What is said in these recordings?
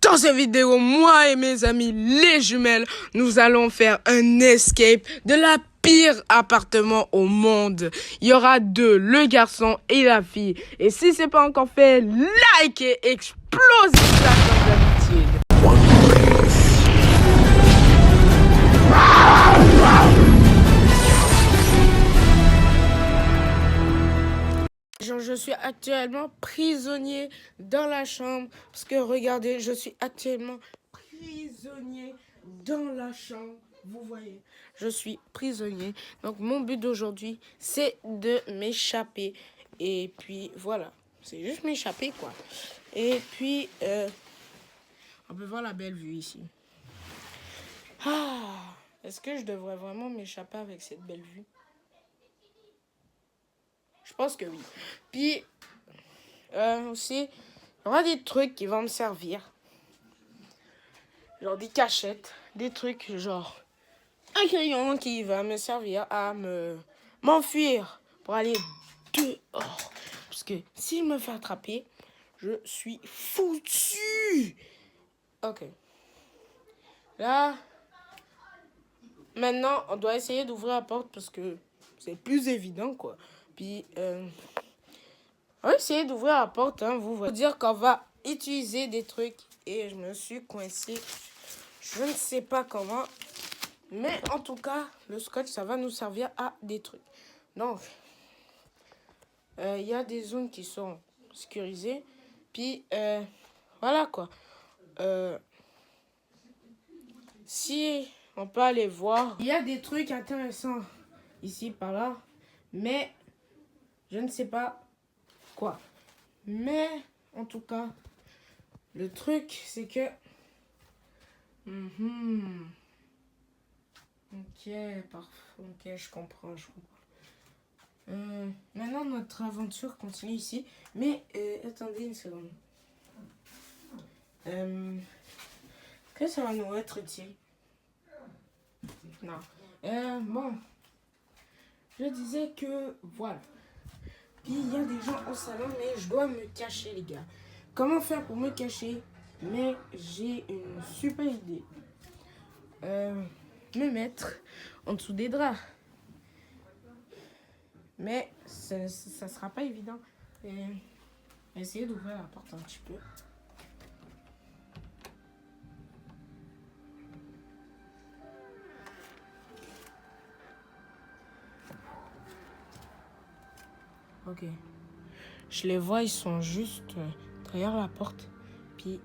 Dans cette vidéo, moi et mes amis, les jumelles, nous allons faire un escape de la pire appartement au monde. Il y aura deux, le garçon et la fille. Et si c'est pas encore fait, like et explosez ça comme d'habitude. Je suis actuellement prisonnier dans la chambre. Parce que regardez, je suis actuellement prisonnier dans la chambre. Vous voyez, je suis prisonnier. Donc mon but d'aujourd'hui, c'est de m'échapper. Et puis voilà, c'est juste m'échapper quoi. Et puis, on peut voir la belle vue ici. Est-ce que je devrais vraiment m'échapper avec cette belle vue? Je pense que oui. Puis, aussi, il y aura des trucs qui vont me servir. Genre des cachettes, des trucs genre un crayon qui va me servir à m'enfuir pour aller dehors. Parce que si je me fais attraper, je suis foutu. Ok. Là, maintenant, on doit essayer d'ouvrir la porte parce que c'est plus évident, quoi. Puis, on va essayer d'ouvrir la porte, hein, vous voyez. Faut dire qu'on va utiliser des trucs et je me suis coincé. Je ne sais pas comment. Mais en tout cas, le scotch, ça va nous servir à des trucs. Donc, il y a des zones qui sont sécurisées. Puis, voilà quoi. Si on peut aller voir, il y a des trucs intéressants ici, par là. Mais, je ne sais pas quoi. Mais, en tout cas, le truc, c'est que... Ok, parfait. Ok, je comprends. Maintenant, notre aventure continue ici. Mais, attendez une seconde. Que ça va nous être utile? Non. Bon. Je disais que, voilà. Puis, il y a des gens au salon, mais je dois me cacher, les gars. Comment faire pour me cacher? Mais j'ai une super idée. Me mettre en dessous des draps. Mais ça sera pas évident. Essayer d'ouvrir la porte un petit peu. Ok. Je les vois, ils sont juste derrière la porte. Puis,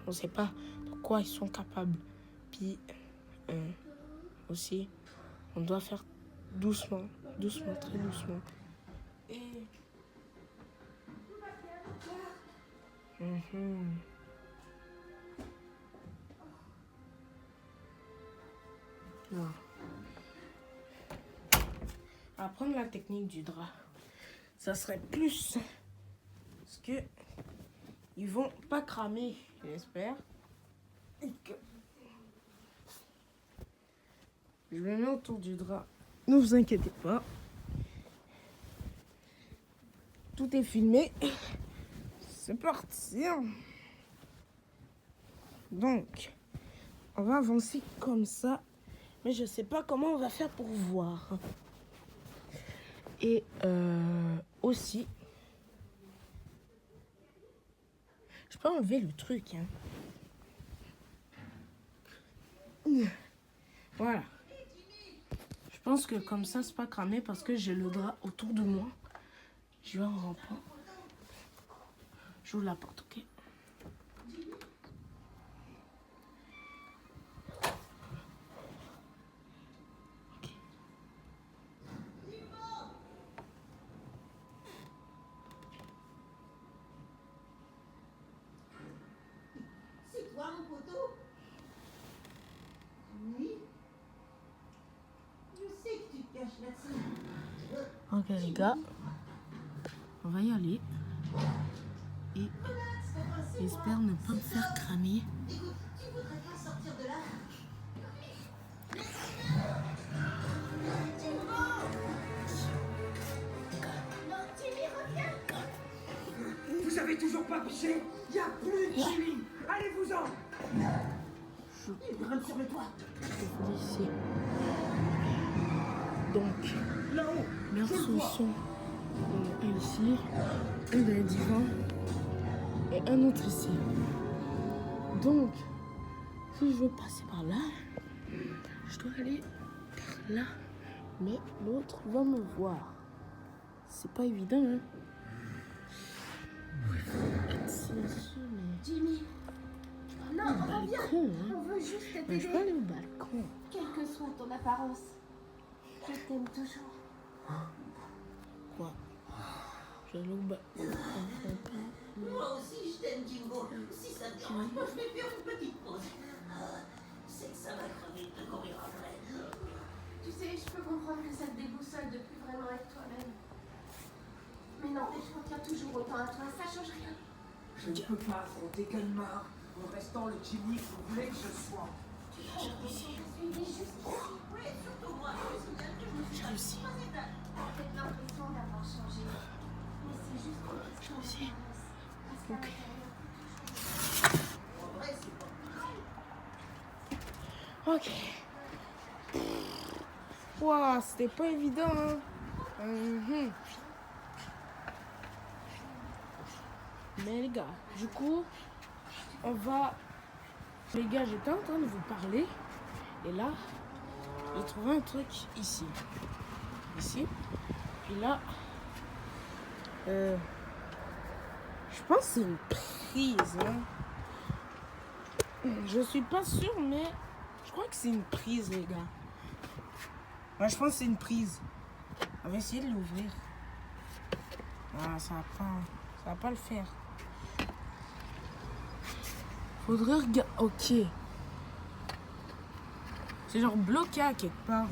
on sait pas de quoi ils sont capables. Puis, aussi, on doit faire doucement, très doucement. Et... Non. Apprendre la technique du drap. Ça serait plus... Parce que... Ils vont pas cramer, j'espère. Et que... Je me mets autour du drap. Ne vous inquiétez pas. Tout est filmé. C'est parti. Donc, on va avancer comme ça. Mais je sais pas comment on va faire pour voir. Et aussi, je peux enlever le truc. Hein. Voilà. Je pense que comme ça, c'est pas cramé parce que j'ai le drap autour de moi. Je vais en reprendre. J'ouvre la porte, ok? C'est toi, mon poteau? Oui. Je sais que tu te caches là-dessus. Ok les gars, on va y aller. Et j'espère ne pas me faire cramer. Écoute, tu voudrais pas sortir de là? Non, Timmy, reviens! Vous avez toujours pas pissé? Y a plus de Jimmy! Allez-vous-en! Il grimpe sur le toit. Ici. Donc, Là-haut. merci sont un ici, un dans le divan et un autre ici. Donc, si je veux passer par là, je dois aller par là. Mais l'autre va me voir. C'est pas évident, hein. Être silencieux, mais... Jimmy. Non, Au reviens. balcon, hein. On veut juste Mais je peux t'aider. aller au balcon. Quelle que soit ton apparence, je t'aime toujours. Quoi? Je vais aller au balcon. Moi aussi, je t'aime, Jimbo. Si ça te dérange pas, je vais faire une petite pause. C'est que ça va crever de courir après. Tu sais, je peux comprendre que ça te déboussole de plus vraiment être toi-même. Mais n'empêche qu'on tient toujours autant à toi, ça change rien. Je ne peux pas affronter Calmar en restant le Jimmy que vous voulez que je sois. Je suis juste ici. Oui, surtout moi. Je me souviens que je me suis réussi. T'as peut-être l'impression d'avoir changé. Mais c'est juste une question de apparence. Parce qu'à l'intérieur, t'es toujours... En vrai, c'est pas pareil. Ok. Waouh, c'était pas évident, hein. Mais les gars, du coup, on va... Les gars, j'étais en train de vous parler. Et là, j'ai trouvé un truc ici. Ici. Puis là, je pense que c'est une prise, hein. Je suis pas sûre, mais je crois que c'est une prise, les gars. Ouais, je pense que c'est une prise. On va essayer de l'ouvrir. Ah, ça va pas le faire. Faudrait regarder. Ok. C'est genre bloqué à quelque part.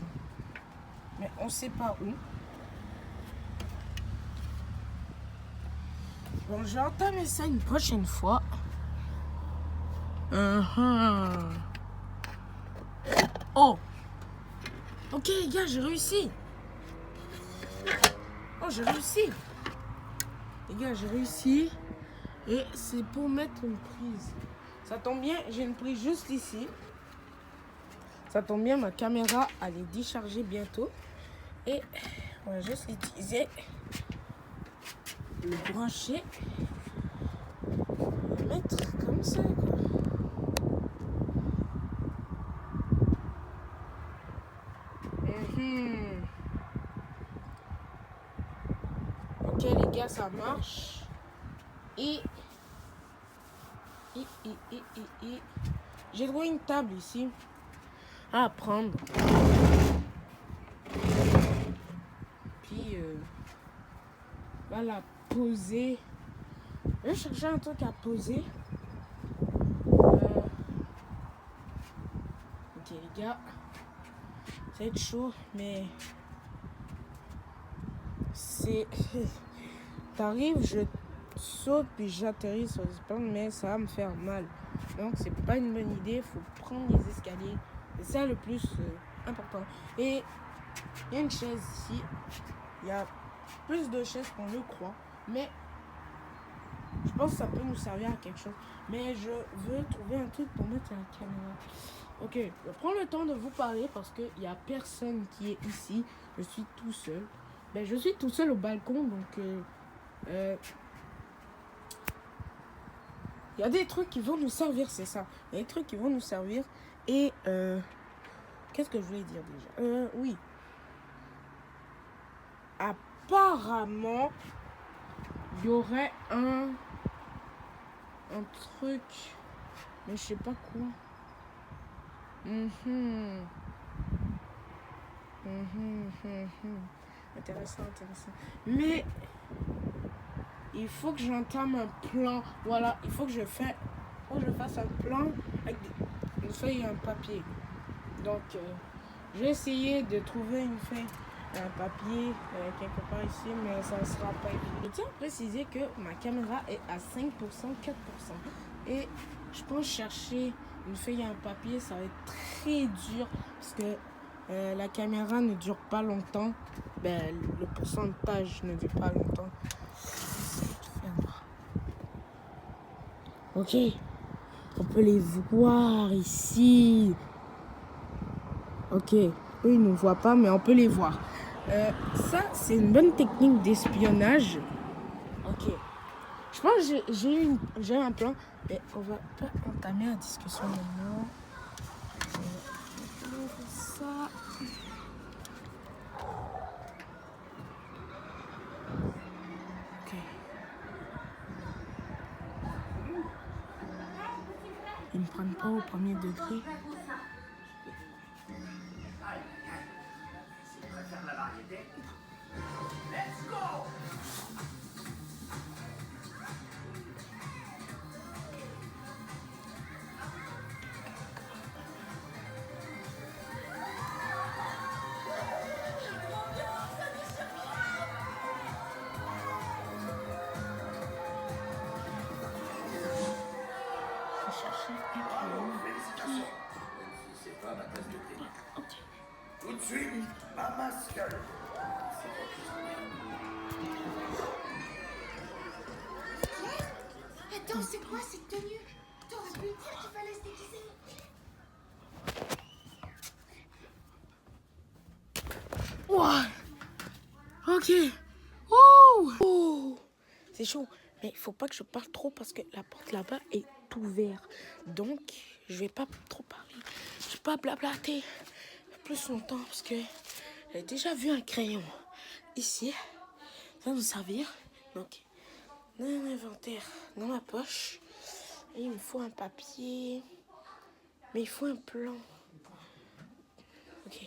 Mais on sait pas où. Bon, je vais entamer ça une prochaine fois. Oh! Ok, les gars, j'ai réussi. Oh, j'ai réussi. Les gars, j'ai réussi. Et c'est pour mettre une prise. Ça tombe bien, j'ai une prise juste ici. Ça tombe bien, ma caméra, elle est déchargée bientôt. Et on va juste utiliser le brancher. Le mettre comme ça, quoi. Ok les gars, ça marche. Et j'ai trouvé une table ici à prendre. Puis on va la poser. Je vais chercher un truc à poser. Ok les gars, ça va être chaud, mais c'est... T'arrives, je saute puis j'atterris sur les épaules, mais ça va me faire mal. Donc c'est pas une bonne idée, il faut prendre les escaliers. C'est ça le plus important. Et il y a une chaise ici. Il y a plus de chaises qu'on le croit, mais je pense que ça peut nous servir à quelque chose. Mais je veux trouver un truc pour mettre la caméra. Ok, je vais prendre le temps de vous parler parce qu'il n'y a personne qui est ici. Je suis tout seul. Ben, je suis tout seul au balcon, donc il y a des trucs qui vont nous servir, c'est ça. Il y a des trucs qui vont nous servir. Et qu'est-ce que je voulais dire déjà? Oui. Apparemment, il y aurait un truc, mais je sais pas quoi. Intéressant. Mais il faut que j'entame un plan. Voilà, il faut que je fasse un plan avec une feuille et un papier. Donc, j'ai essayé de trouver une feuille et un papier quelque part ici, mais ça ne sera pas évident. Je tiens à préciser que ma caméra est à 5%, 4%. Et je pense chercher une feuille et un papier, ça va être très dur parce que la caméra ne dure pas longtemps. Ben, le pourcentage ne dure pas longtemps. Ok. On peut les voir ici. Ok, eux ils ne voient pas, mais on peut les voir. Ça, c'est une bonne technique d'espionnage. Ok. Je pense que j'ai un plan, mais on va pas entamer la discussion maintenant. On va faire ça. Ok. Ils ne prennent pas au premier degré. Tout de suite, ma masque. Attends, c'est quoi cette tenue? T'aurais pu me dire qu'il fallait se déguiser. Wow. Ok. Oh. C'est chaud. Mais il faut pas que je parle trop parce que la porte là-bas est ouverte. Donc, je vais pas trop parler. Je vais pas blablater plus longtemps parce que j'ai déjà vu un crayon ici. Ça va nous servir. Donc, dans l'inventaire, dans ma poche. Et il me faut un papier. Mais il faut un plan. Ok.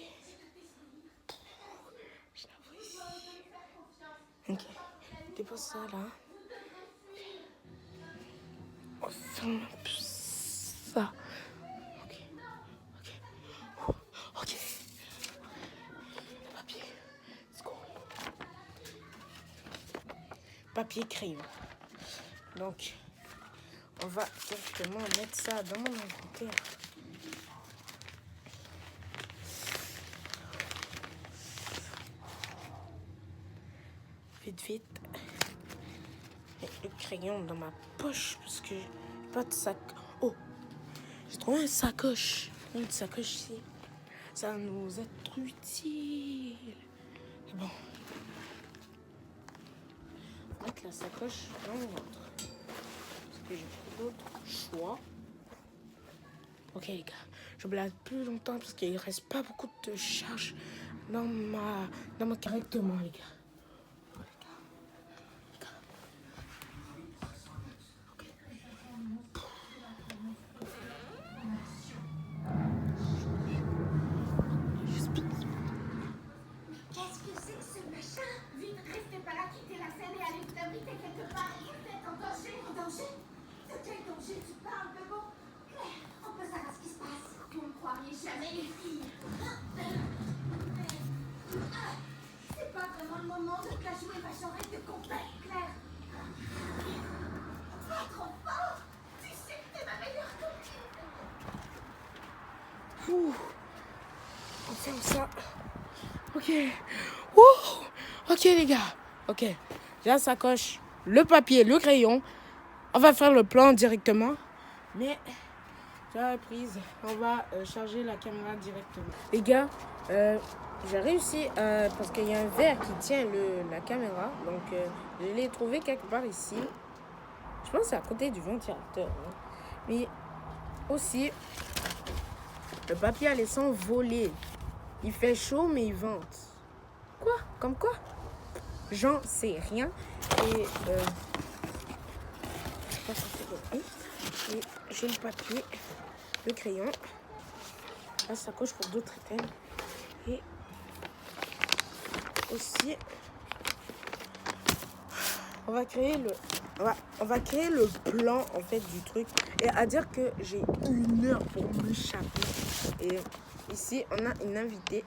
Je la vois ici. Ok. Dépose ça là. On ferme un peu ça. Ok. Ok. Ok. Le papier. Let's go. Papier crayon. Donc, on va directement mettre ça dans mon inventaire. Vite, vite. Et le crayon dans ma poche parce que j'ai pas de sac. Oh, j'ai trouvé un sacoche. Une sacoche ici. Ça va nous être utile. C'est bon. On va mettre la sacoche dans le ventre. Parce que j'ai pas d'autre choix. Ok les gars, je blague plus longtemps parce qu'il reste pas beaucoup de charge dans ma correctement les gars. Qu'est-ce que c'est que ce machin? Vite, restez pas là, quittez la scène et allez vous abriter quelque part. Vous êtes en danger. En danger? De quel danger tu parles, Bebo? Claire, on peut savoir ce qui se passe. Vous ne croiriez jamais les filles. C'est pas vraiment le moment de te la jouer, vachorette de compète, Claire. Pas trop fort. Tu sais que t'es ma meilleure copine. Ouh. On ferme ça. Ok. Ouh. Ok les gars. Ok. J'ai la sacoche, le papier, le crayon. On va faire le plan directement. Mais j'ai la prise. On va charger la caméra directement. Les gars, j'ai réussi parce qu'il y a un verre qui tient la caméra. Donc je l'ai trouvé quelque part ici. Je pense que c'est à côté du ventilateur. Hein. Mais aussi, le papier allait s'envoler. Il fait chaud, mais il vente. Quoi? Comme quoi? J'en sais rien. Et j'ai le papier, le crayon, la sacoche pour d'autres items. Et aussi, on va créer le plan en fait du truc. Et à dire que j'ai 1 heure pour m'échapper. Et ici, on a une invitée.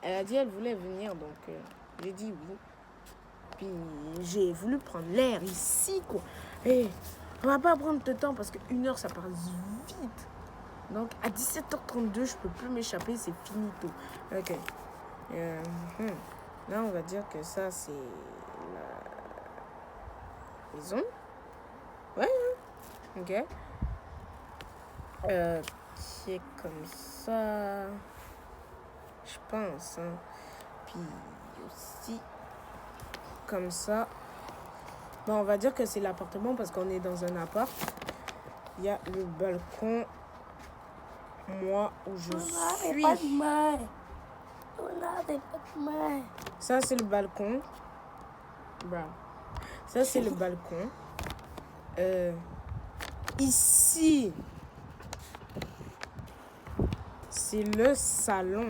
Elle a dit qu'elle voulait venir, donc j'ai dit oui. Puis j'ai voulu prendre l'air ici, quoi. Et on va pas prendre de temps parce que 1 heure, ça passe vite. Donc à 17h32, je peux plus m'échapper, c'est finito. Ok. Là, on va dire que ça, c'est la maison. Ouais, Ok. Qui est comme ça. Je pense. Hein. Puis aussi comme ça. Bon, on va dire que c'est l'appartement parce qu'on est dans un appart. Il y a le balcon. Moi, où je suis. Ça, c'est le balcon. Bon. Ça, c'est le balcon. Ici, c'est le salon.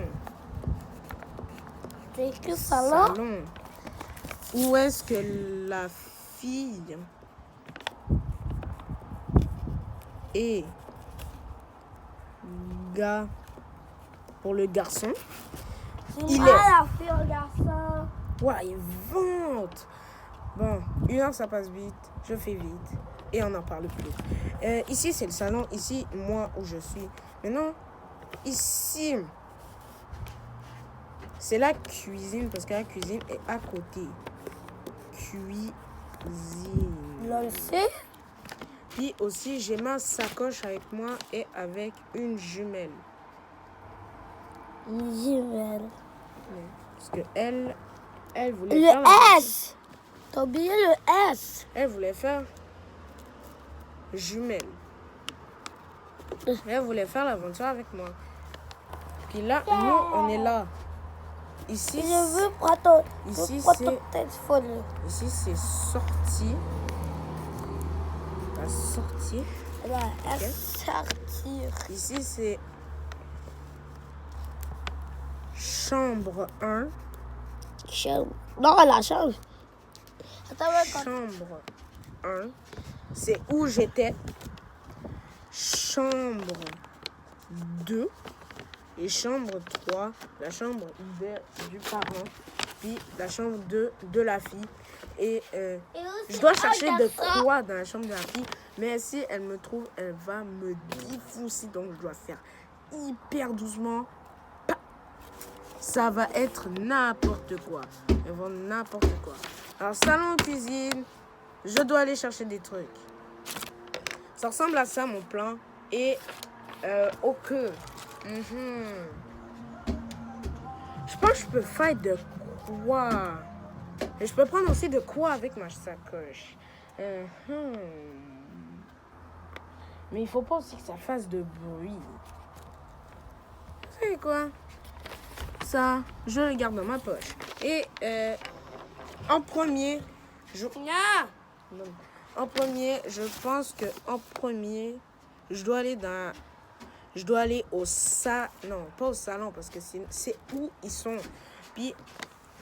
C'est que salon? Salon. Où est-ce que la fille et gars pour le garçon. Il est la fille au garçon. Ouais, il vente. Bon, 1 heure ça passe vite. Je fais vite. Et on n'en parle plus. Ici c'est le salon. Ici, moi où je suis. Maintenant, ici, c'est la cuisine. Parce que la cuisine est à côté. Cuisine. Là, c'est. Puis aussi, j'ai ma sacoche avec moi et avec une jumelle. Une jumelle. Parce que elle voulait Le faire la S. T'as oublié le S. Elle voulait faire jumelle. Elle voulait faire l'aventure avec moi. Puis là, nous, on est là. Ici, Je veux prendre ton téléphone. Ici, c'est sorti. La sortie. La S sortir. Ici, c'est chambre 1. Chambre. Non, la chambre. Attends, Chambre 1. C'est où j'étais. Chambre 2. Et chambre 3. La chambre du parent. Puis la chambre 2 de la fille. Et je dois chercher de quoi dans la chambre de la fille. Mais si elle me trouve, elle va me défoncer. Donc je dois faire hyper doucement. Ça va être n'importe quoi. Ils vont n'importe quoi. Alors, salon, cuisine. Je dois aller chercher des trucs. Ça ressemble à ça, mon plan. Et au cœur. Je pense que je peux faire de quoi. Et je peux prendre aussi de quoi avec ma sacoche. Mais il faut pas aussi que ça fasse de bruit. Vous savez quoi? Ça, je le garde dans ma poche. Et en premier, je pense que en premier, je dois aller au salon. Non, pas au salon parce que c'est où ils sont. Puis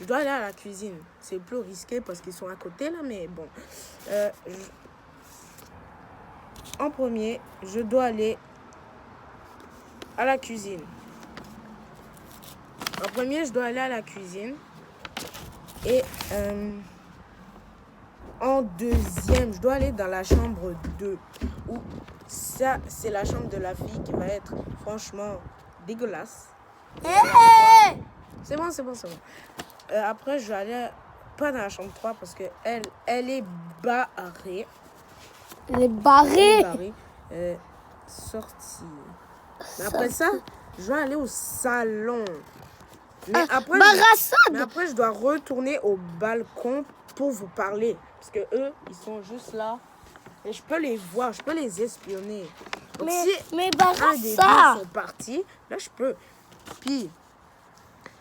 je dois aller à la cuisine. C'est plus risqué parce qu'ils sont à côté là, mais bon. En premier, je dois aller à la cuisine. En premier, je dois aller à la cuisine. Et en deuxième, je dois aller dans la chambre 2. Où ça, c'est la chambre de la fille qui va être franchement dégueulasse. C'est bon. Après, je vais aller pas dans la chambre 3 parce que elle est barrée. Elle est barrée. Sortie. Mais après ça, je vais aller au salon. Mais après, je dois retourner au balcon pour vous parler. Parce que eux, ils sont juste là. Et je peux les voir, je peux les espionner. Donc, si un des deux sont partis, là, je peux. Puis,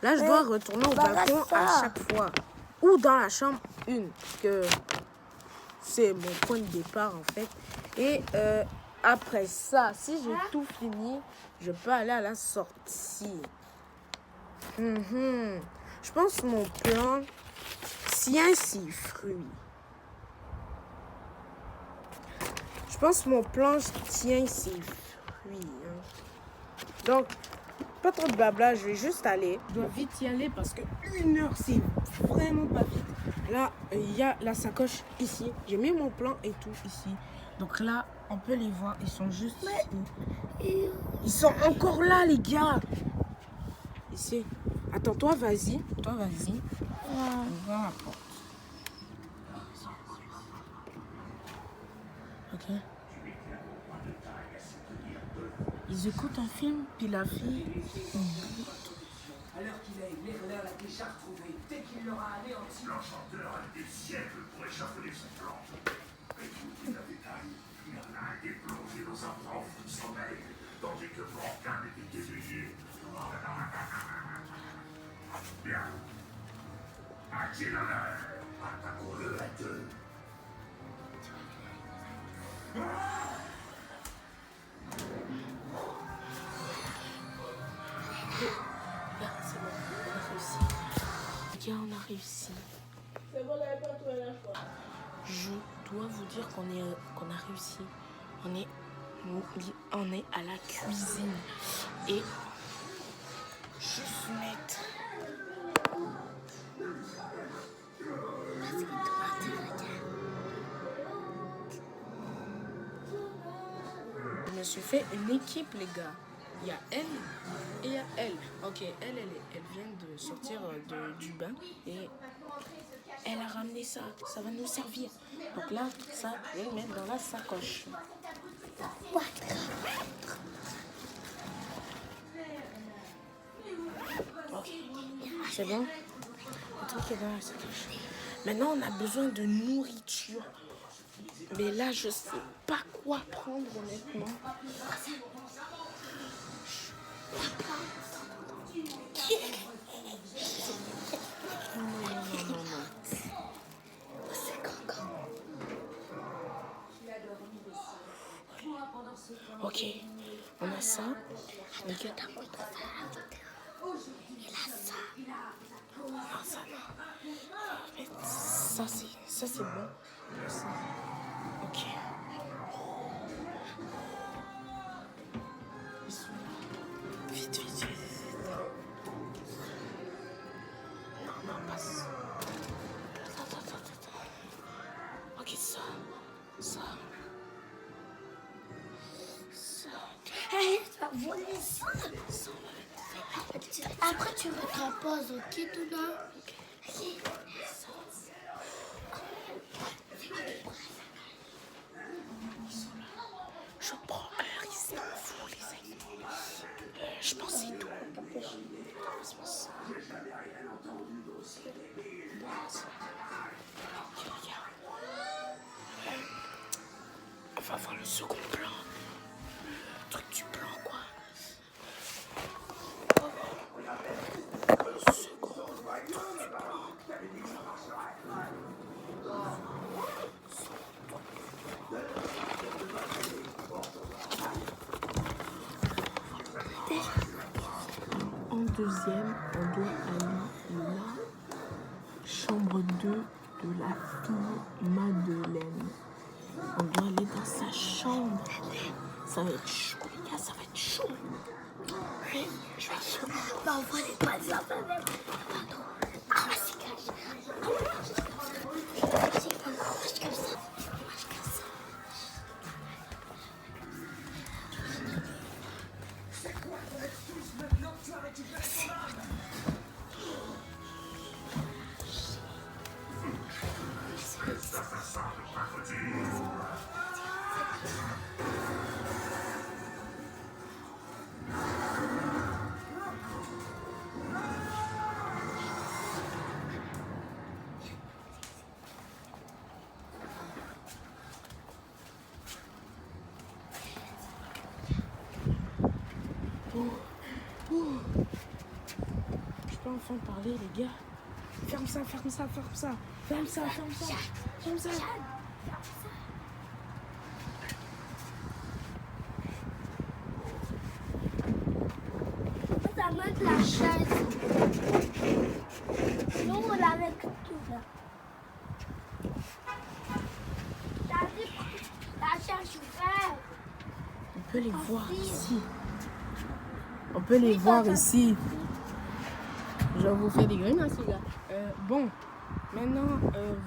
là, je dois retourner au balcon à chaque fois. Ou dans la chambre 1. Parce que c'est mon point de départ, en fait. Et après ça, si j'ai tout fini, je peux aller à la sortie. Je pense que mon plan tient ses fruits. Donc, pas trop de blabla, je vais juste aller. Je dois vite y aller parce que 1 heure, c'est vraiment pas vite. Là, il y a la sacoche ici. J'ai mis mon plan et tout ici. Donc là, on peut les voir. Ils sont juste ici. Ils sont encore là, les gars. Ici. Attends, toi, vas-y. On va la porte. Ok. Ils écoutent un film, puis la fille... À l'heure qu'il est, l'erreur l'a déjà retrouvé. Dès qu'il l'aura anéanti. L'enchanteur a des siècles pour échafauder son plan. Écoutez la détail. Merlin est plongé dans un profond sommeil, tandis que Morgane était éveillé. Bien. À qui l'honneur? Attaquons-le à deux. C'est bon, on a réussi. Les gars, on a réussi. C'est bon, n'avez pas tout à la fois. Je dois vous dire qu'on a réussi. On est à la cuisine. Et juste mettre... Je me suis fait une équipe, les gars. Il y a elle et il y a elle. Ok, elle vient de sortir du bain et elle a ramené ça. Ça va nous servir. Donc là, ça, je vais le mettre dans la sacoche. Ok, c'est bon. Le truc est dans la sacoche. Maintenant, on a besoin de nourriture. Mais là, je sais pas quoi prendre, honnêtement. Non. Ok, on a ça. Mais que t'as montré ça. Il a ça. Non, ça non. Mais ça c'est bon. Ça. Ok. Vite. Non, pas ça. Attends. Ok, ça. Hey, ça va voler ça. Après, tu me composes, ok, Tuna? Ok. Je prends un risque fou, les amis. Je pense que c'est tout. On va voir le second plan. Le truc du plan, quoi. Le second truc du plan. En deuxième, on doit aller la chambre 2 de la fille Madeleine. On doit aller dans sa chambre. Ça va être chaud, les gars, ça va être chaud. Oui, je vais être chaud. Bah, on voit les pas de la femme. Ah, c'est caché. Je peux enfin parler, les gars. Ferme ça. Ça monte la chaise. Nous, on l'avait tout là. T'as vu la chaise ouverte? On peut les voir ici. Je vous fais des grimaces, les gars. Bon, maintenant,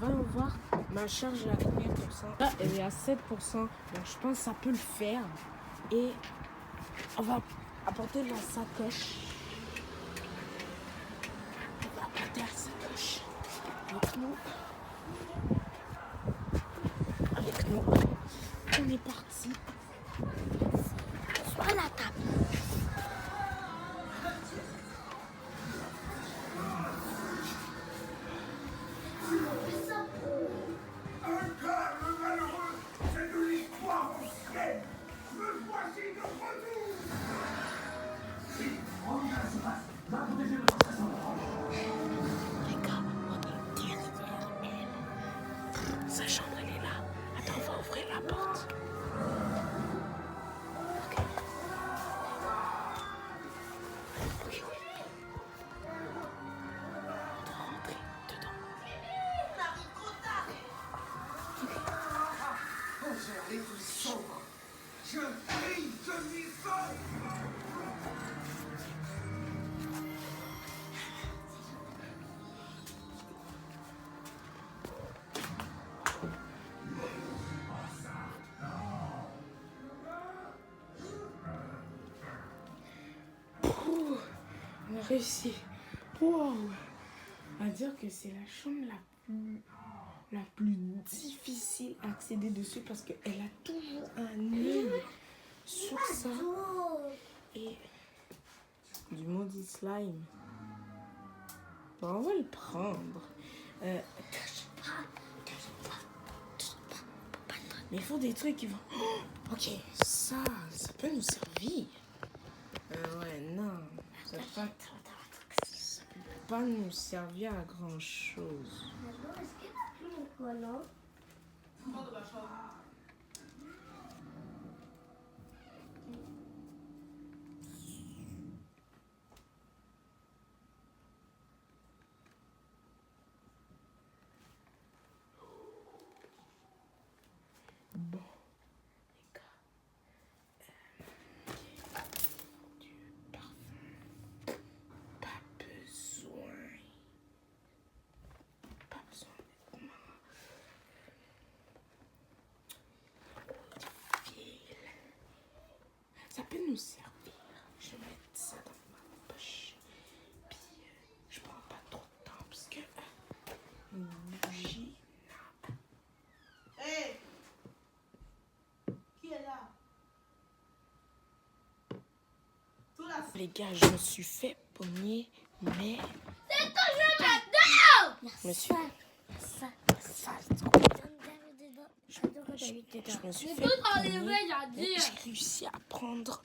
va voir ma charge à combien de pourcents. Là, elle est à 7%. Donc, je pense que ça peut le faire. Et on va apporter la sacoche. On va apporter la sacoche avec nous. On est parti. Sur la table. Un calme malheureux, c'est de l'histoire ancienne. Me voici de retour. Si, reviens à la surface. Va protéger notre station. Les gars, on est derrière elle. Sa chambre, elle est là. Attends, on va ouvrir la porte. Ok. Ok, oui. On doit rentrer dedans. On arrive trop tard. Oh, j'ai les plus sombres. Je crie, je suis folle. On a réussi. Wow. On va dire que c'est la chambre la plus difficile à accéder dessus parce qu'elle a toujours un œil sur ça. Et du maudit slime. Bon, on va le prendre. Mais il faut des trucs qui vont... Oh, ok, ça peut nous servir. Ouais, non. Ça peut pas nous servir à grand chose. Est-ce qu'il a plus mon collant? Bon, les gars. Du parfum. Pas besoin. Pas besoin de moi. Du fil. Ça peut nous servir. Je vais mettre ça dans ma poche. Puis, je prends pas trop de temps parce que une bougie. Hé! Qui est là? Tout la Les gars, je me suis fait pogner, mais... C'est toujours maintenant! Je me suis... Ça. Je me suis C'est fait tout enlevé, pogner, j'ai mais dit. j'ai réussi à prendre...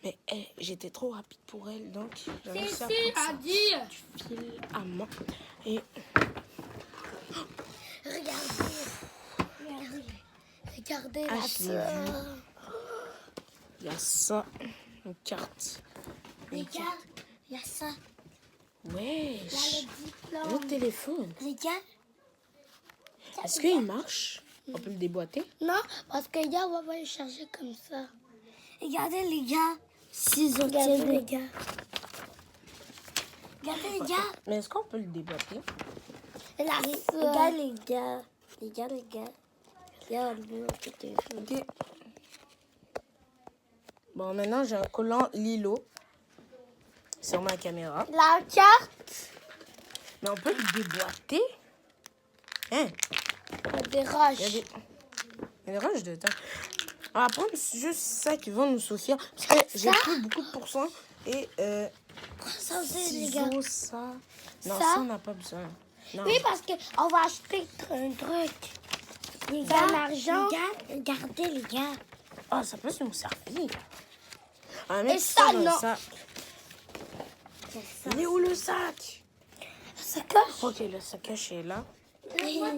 Mais j'étais trop rapide pour elle, donc j'ai réussi à C'est prendre à ça. dire. Du fil à main. Et Regardez Ah, la je l'ai sœur. il y a ça, une carte. Une Regarde, il y a ça. Ouais, Il y a le diplôme. le téléphone. Regarde. Est-ce qu'il marche? On peut le déboîter? Non, parce que gars, on va le charger comme ça. Regardez les gars. Ciseaux, regardez les gars. Regardez les gars. Mais est-ce qu'on peut le déboîter? Regarde les gars. Regarde les gars. Regarde le téléphone. Ok. Bon, maintenant j'ai un collant Lilo sur ma caméra. La carte. Mais on peut le déboîter? Hein? Il y a des roches. Il y a des roches dedans. On va prendre juste ça qui va nous suffire. Parce que j'ai plus beaucoup de pourcents. Et Ça aussi, les gars. ciseaux, ça. Non, Ça? ça, on n'a pas besoin. Non. Oui, parce qu'on va acheter un truc. Les gars, l'argent. Regardez, les gars. Oh, ça peut nous servir. On va mettre Et ça, dans le non. sac. Il est où le sac? Ça coche. Ok, le sacoche est là. Donne-moi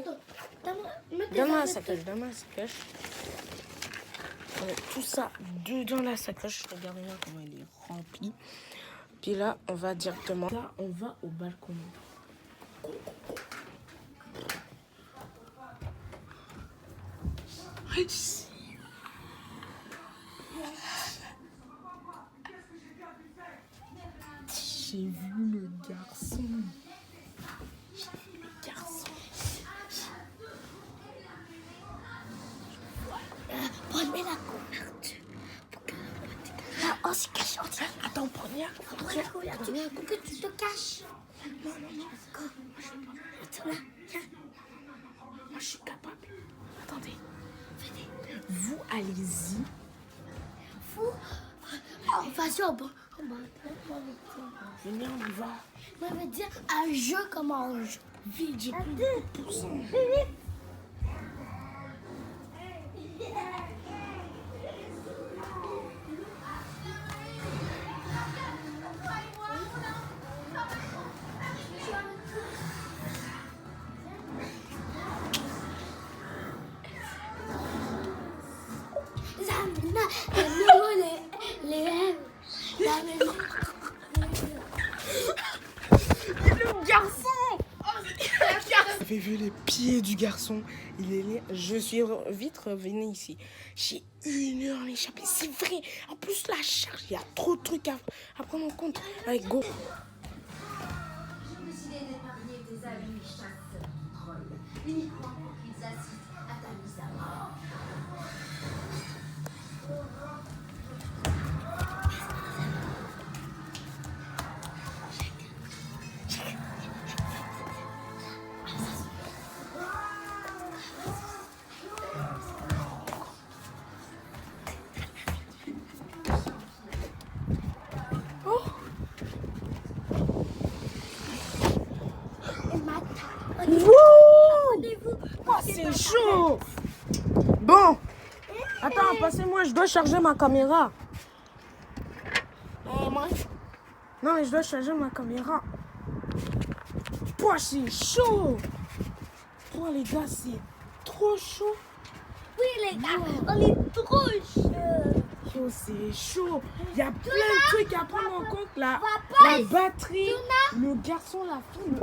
Donne-moi la sacoche, donne-moi la sacoche. On met tout ça dedans la sacoche. Regardez bien comment elle est remplie. Puis là, on va directement. Là, on va au balcon. J'ai vu le garçon. Prenez la couverture. On se cache. Attends, prenez. Prends la couverture pour que tu te caches. Non. Attends là. Moi, je suis capable. Attendez. Venez. Vous, allez-y. fous. Oh, façon, bon. Venez, on y va. Moi, je veux dire un jeu comme un jeu. Vite, j'ai plus de pourcents. Le garçon! Vous avez vu les pieds du garçon? Il est là. Je suis vite revenu ici. J'ai 1 heure à m'échapper. C'est vrai. En plus, la charge, il y a trop de trucs à prendre en compte. Allez, go. J'ai décidé d'épargner tes amis chasseurs de trolls, uniquement pour qu'ils assistent à ta mise à mort. Oh, c'est chaud. Bon. Attends, passez-moi. Je dois charger ma caméra. Moi? Non, mais je dois charger ma caméra. Oh, c'est chaud. Oh, les gars, c'est trop chaud. Oui, les gars, on est trop chaud. Oh, c'est chaud. Il y a plein de trucs à prendre en compte. La Papa, batterie, Tuna. le garçon, la fille.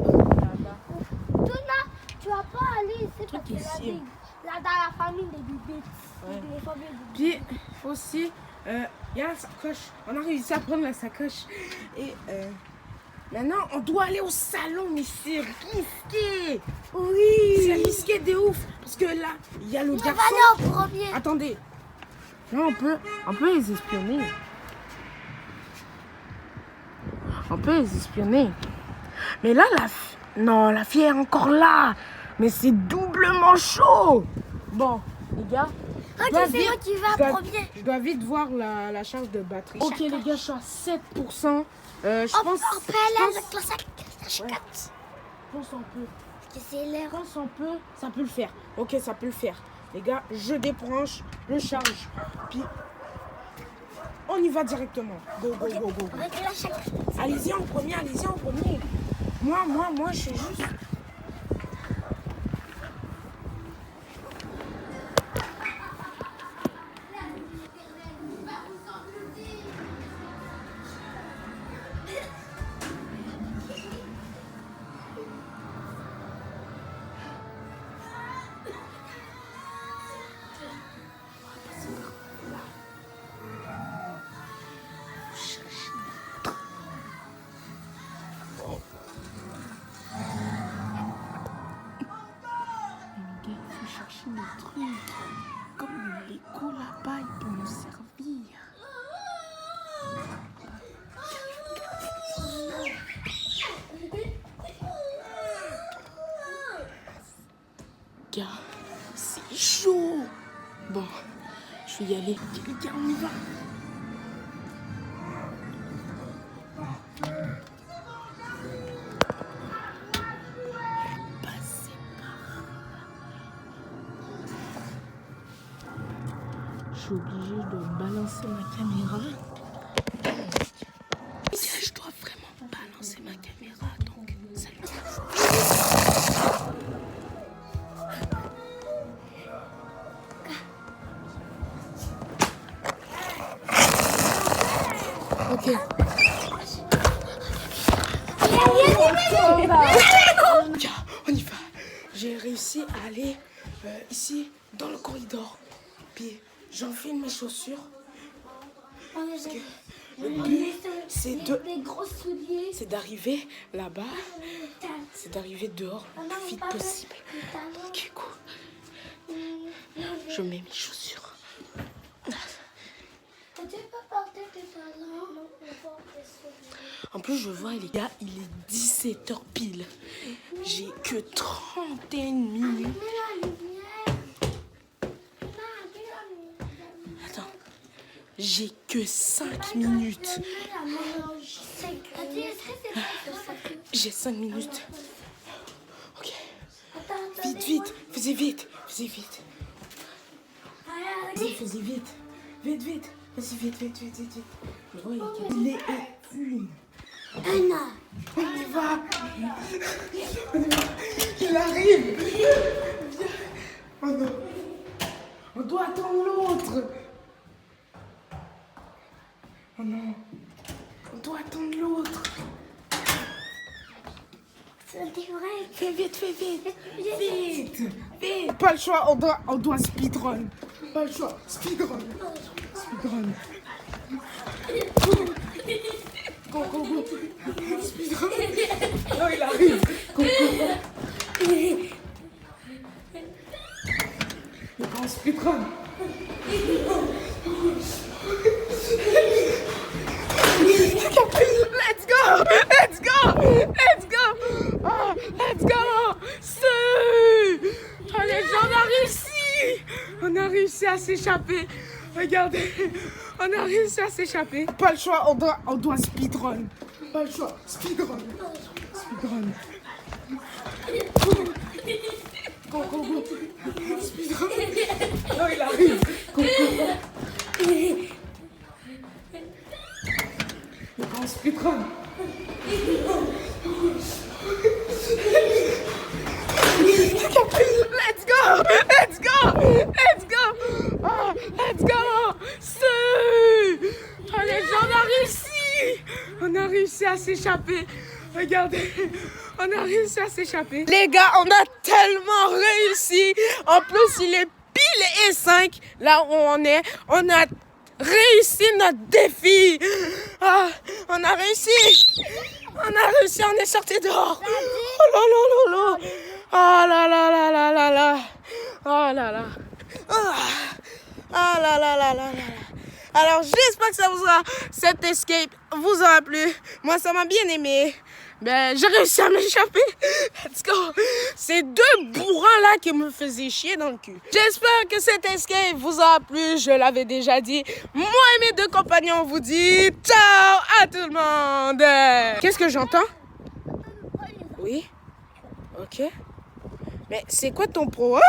Tuna, tu vas pas aller ici parce que ici. là, dans la famille des bébés. Ouais. Des familles de bébés. Puis aussi, il y a la sacoche. On a réussi à prendre la sacoche. Et maintenant, on doit aller au salon, mais c'est risqué. Oui. C'est risqué de ouf. Parce que là, il y a le On va garçon. aller en premier. Attendez. Là, on peut les espionner. On peut les espionner. Mais là, non, la fille est encore là. Mais c'est doublement chaud. Bon, les gars. Ah, je dois tu sais, vite- moi, tu je vas dois- premier. Je dois vite voir la charge de batterie. Ok, les gars, je suis à 7%. Je On pense. peut aller je avec la sac. Ouais. pense on peut. C'est l'air. Je pense on peut. Ça peut le faire. Ok, ça peut le faire. Les gars, je débranche, je charge. Puis, on y va directement. Go, go, go, go. Avec la sac. Allez-y en premier, allez-y en premier. Moi, je sais juste. Chercher des trucs comme les cols à paille pour nous servir. Gars, c'est chaud. Bon, je vais y aller. Les gars, on y va. Je suis obligée de balancer ma caméra. Je dois vraiment balancer ma caméra, donc salut. Ok. On y va. J'ai réussi à aller ici dans le corridor. Puis j'enfile mes chaussures. Parce que le but, c'est d'arriver là-bas. C'est d'arriver dehors le plus vite possible. Ok, cool. Je mets mes chaussures. En plus, je vois les gars, il est 17h pile. J'ai que 31 minutes. Attends. J'ai que 5 minutes. J'ai 5 minutes. Ok. Vite, vite. Faisez vite. Faisez vite. Faisez vite. Vite, vite. Vas-y, vite, vite, vite, vite, vite. Oui, il est une. Anna. On y va. Il arrive. Viens. Oh non. On doit attendre l'autre. Oh non. On doit attendre l'autre. C'est vrai. Fais vite, fais vite. Vite. Vite. Pas le choix, on doit speedrun. Pas le choix. Speedrun. Speedrun. Go, go, go. Speedrun. Non, il arrive. Go, go, go. Le grand speedrun. Let's go! Let's go! Let's go! Oh, let's go! Allez, on a réussi! On a réussi à s'échapper. Regardez, on a réussi à s'échapper. Pas le choix, on doit speedrun. Pas le choix, speedrun. Speedrun. Go, go, go. Speedrun. Non, il arrive. Go, go, go. Le grand speedrun. Let's go! Let's go! Let's go! Oh, let's go! Allez, on a réussi! On a réussi à s'échapper. Regardez, on a réussi à s'échapper. Les gars, on a tellement réussi. En plus, il est pile et 5 là où on est. On a réussi notre défi. Ah, on a réussi. On a réussi, on est sorti dehors. Oh là là là là. Oh là là là là là là. Oh là là. Ah là là là là là. Alors j'espère que ça vous aura, cette escape vous aura plu. Moi ça m'a bien aimé. Ben j'ai réussi à m'échapper. Let's go. Ces deux bourrins là qui me faisaient chier dans le cul. J'espère que cette escape vous aura plu. Je l'avais déjà dit. Moi et mes deux compagnons on vous dit ciao à tout le monde. Qu'est-ce que j'entends? Oui. Ok. Mais c'est quoi ton pro? Ah!